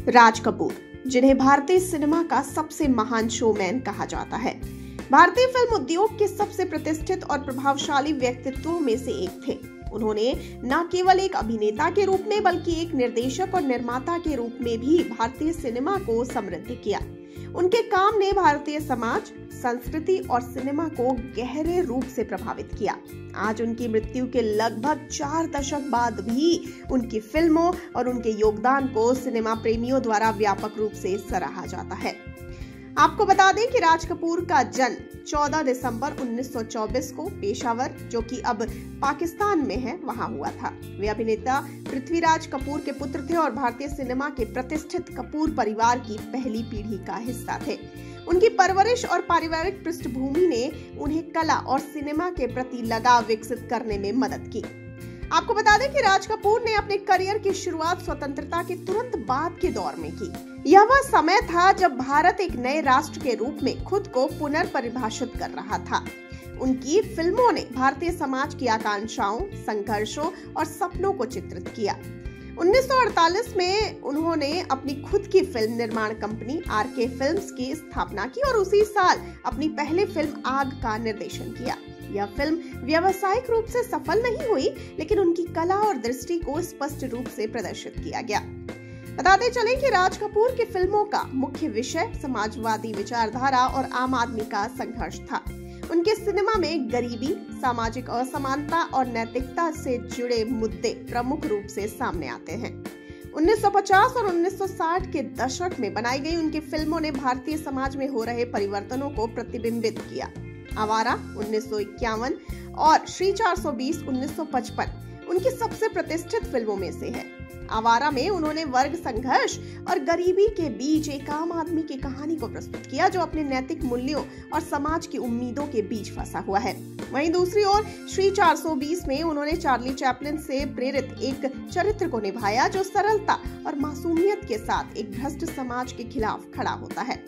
राज कपूर, जिन्हें भारतीय सिनेमा का सबसे महान शोमैन कहा जाता है, भारतीय फिल्म उद्योग के सबसे प्रतिष्ठित और प्रभावशाली व्यक्तित्वों में से एक थे। उन्होंने न केवल एक अभिनेता के रूप में बल्कि एक निर्देशक और निर्माता के रूप में भी भारतीय सिनेमा को समृद्ध किया। उनके काम ने भारतीय समाज, संस्कृति और सिनेमा को गहरे रूप से प्रभावित किया। आज उनकी मृत्यु के लगभग 4 दशक बाद भी उनकी फिल्मों और उनके योगदान को सिनेमा प्रेमियों द्वारा व्यापक रूप से सराहा जाता है। आपको बता दें कि राज कपूर का जन्म 14 दिसंबर 1924 को पेशावर, जो कि अब पाकिस्तान में है, वहां हुआ था। वे अभिनेता पृथ्वीराज कपूर के पुत्र थे और भारतीय सिनेमा के प्रतिष्ठित कपूर परिवार की पहली पीढ़ी का हिस्सा थे। उनकी परवरिश और पारिवारिक पृष्ठभूमि ने उन्हें कला और सिनेमा के प्रति लगाव विकसित करने में मदद की। आपको बता दें कि राज कपूर ने अपने करियर की शुरुआत स्वतंत्रता के तुरंत बाद के दौर में की। यह वह समय था जब भारत एक नए राष्ट्र के रूप में खुद को पुनर्परिभाषित कर रहा था। उनकी फिल्मों ने भारतीय समाज की आकांक्षाओं, संघर्षों और सपनों को चित्रित किया। 1948 में उन्होंने अपनी खुद की फिल्म निर्माण कंपनी आरके फिल्म्स की स्थापना की और उसी साल अपनी पहली फिल्म आग का निर्देशन किया। यह फिल्म व्यावसायिक रूप से सफल नहीं हुई, लेकिन उनकी कला और दृष्टि को स्पष्ट रूप से प्रदर्शित किया गया। बताते चलें कि राज कपूर की फिल्मों का मुख्य विषय समाजवादी विचारधारा और आम आदमी का संघर्ष था। उनके सिनेमा में गरीबी, सामाजिक असमानता और नैतिकता से जुड़े मुद्दे प्रमुख रूप से सामने आते हैं। 1950 और 1960 के दशक में बनाई गई उनकी फिल्मों ने भारतीय समाज में हो रहे परिवर्तनों को प्रतिबिंबित किया। आवारा 1951 और श्री 420 1955 उनकी सबसे प्रतिष्ठित फिल्मों में से है। आवारा में उन्होंने वर्ग संघर्ष और गरीबी के बीच एक आम आदमी की कहानी को प्रस्तुत किया, जो अपने नैतिक मूल्यों और समाज की उम्मीदों के बीच फंसा हुआ है। वहीं दूसरी ओर श्री 420 में उन्होंने चार्ली चैपलिन से प्रेरित एक चरित्र को निभाया, जो सरलता और मासूमियत के साथ एक भ्रष्ट समाज के खिलाफ खड़ा होता है।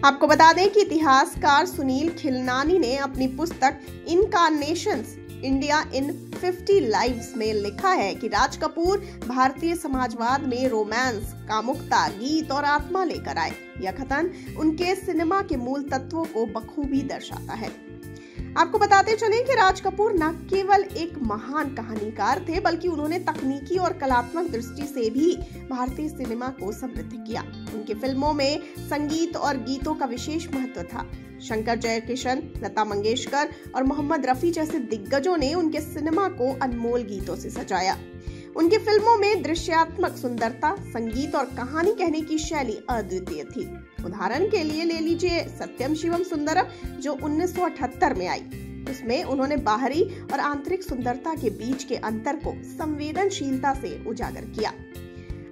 आपको बता दें कि इतिहासकार सुनील खिलनानी ने अपनी पुस्तक इनकार्नेशंस इंडिया इन 50 लाइव्स में लिखा है कि राज कपूर भारतीय समाजवाद में रोमांस, कामुकता, गीत और आत्मा लेकर आए। यह कथन उनके सिनेमा के मूल तत्वों को बखूबी दर्शाता है। आपको बताते चलें कि राज कपूर न केवल एक महान कहानीकार थे, बल्कि उन्होंने तकनीकी और कलात्मक दृष्टि से भी भारतीय सिनेमा को समृद्ध किया। उनकी फिल्मों में संगीत और गीतों का विशेष महत्व था। शंकर जयकिशन, लता मंगेशकर और मोहम्मद रफी जैसे दिग्गजों ने उनके सिनेमा को अनमोल गीतों से सजाया। उनकी फिल्मों में दृश्यात्मक सुंदरता, संगीत और कहानी कहने की शैली अद्वितीय थी। उदाहरण के लिए ले लीजिए सत्यम शिवम सुंदरम, जो 1978 में आई। उसमें उन्होंने बाहरी और आंतरिक सुंदरता के बीच के अंतर को संवेदनशीलता से उजागर किया।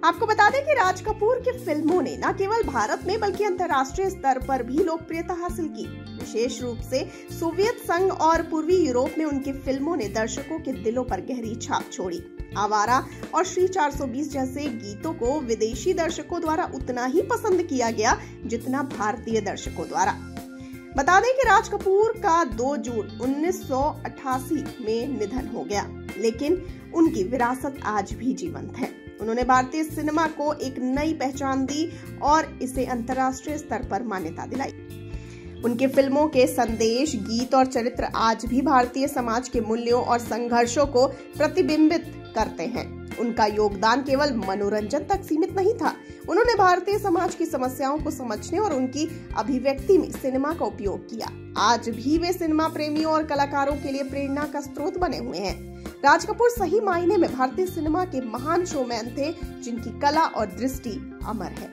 आपको बता दें कि राज कपूर की फिल्मों ने न केवल भारत में बल्कि अंतर्राष्ट्रीय स्तर पर भी लोकप्रियता हासिल की। विशेष रूप से सोवियत संघ और पूर्वी यूरोप में उनकी फिल्मों ने दर्शकों के दिलों पर गहरी छाप छोड़ी। आवारा और श्री 420 जैसे गीतों को विदेशी दर्शकों द्वारा उतना ही पसंद किया गया जितना भारतीय दर्शकों द्वारा। बता दें कि राज कपूर का 2 जून 1988 में निधन हो गया, लेकिन उनकी विरासत आज भी जीवंत है। उन्होंने भारतीय सिनेमा को एक नई पहचान दी और इसे अंतर्राष्ट्रीय स्तर पर मान्यता दिलाई। उनकी फिल्मों के संदेश, गीत और चरित्र आज भी भारतीय समाज के मूल्यों और संघर्षों को प्रतिबिंबित करते हैं। उनका योगदान केवल मनोरंजन तक सीमित नहीं था। उन्होंने भारतीय समाज की समस्याओं को समझने और उनकी अभिव्यक्ति में सिनेमा का उपयोग किया। आज भी वे सिनेमा प्रेमियों और कलाकारों के लिए प्रेरणा का स्रोत बने हुए हैं। राज कपूर सही मायने में भारतीय सिनेमा के महान शोमैन थे, जिनकी कला और दृष्टि अमर है।